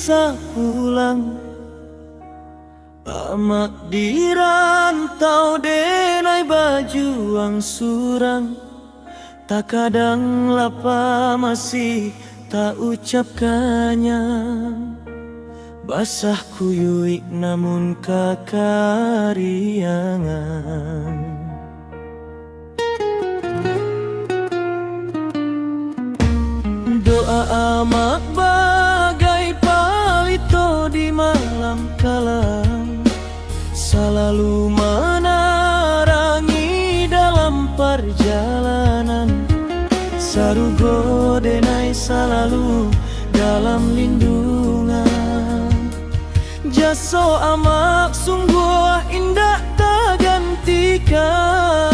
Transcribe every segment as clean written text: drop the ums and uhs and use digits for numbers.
bisa pulang. Amak di rantau denai bajuang surang, tak kadang lapa masih tak ucapkannya. Basah kuyuik namun kakariangan. Doa amak bagai palito di malam kalam, selalu menerangi dalam perjalanan. Sarugo denai selalu dalam lindungan. Jaso amak sungguh indah tak gantikan.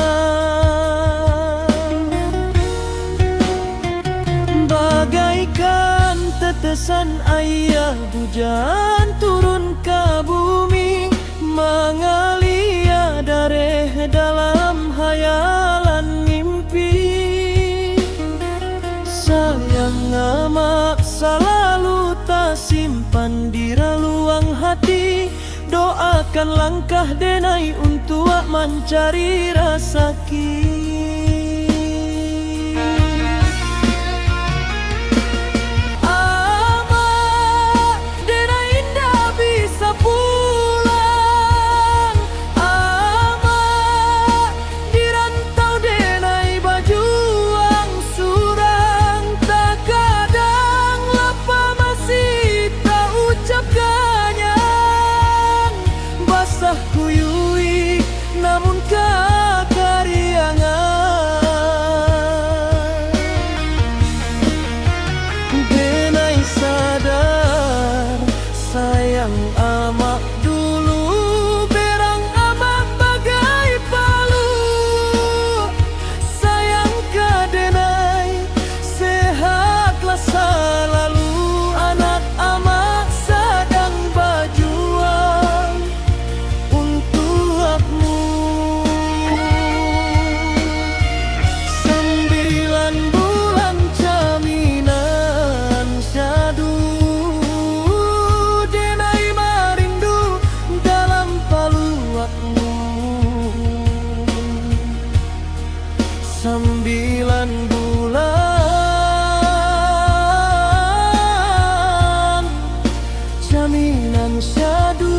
Bagaikan tetesan air hujan turun ke bumi, mengalir dari dalam hayalan mimpi. Sayang amak selalu tak simpan di reluang hati. Doakan langkah denai untuk mencari rezeki. Kuyui namun kakariangan. Denai sadar sayang amak dulu, berang amak bagai palu. Sayang ke denai sehatlah selalu. Anak amak sedang berjuang untukmu. 9 bulan jaminan syadu, denai merindu dalam pelukanmu. 9 bulan jaminan syadu.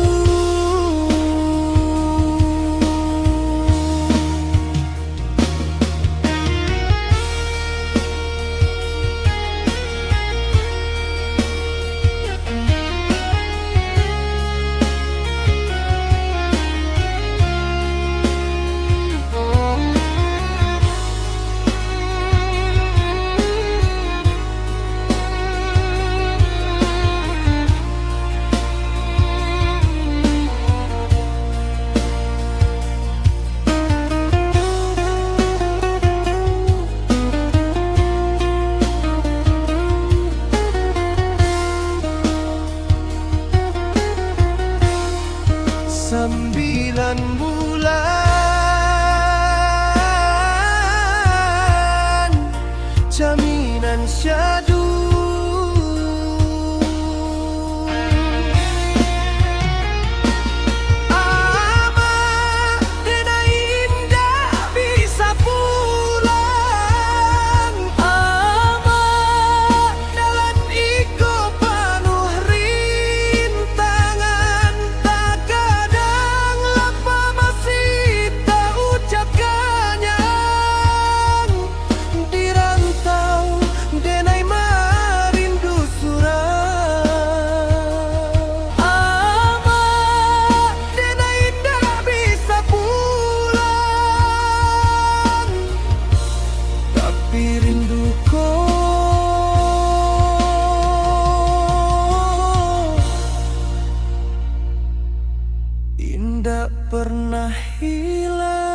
Sembilan bulan jaminan syadu. Amak denai indah bisa pulang. Amak dalam iko penuh rintangan. Tak kadang lapa masih tak ucapkannya. Di rantau denai merindu surang. Amak denai indah bisa pulang, tapi rinduku indah pernah hilang.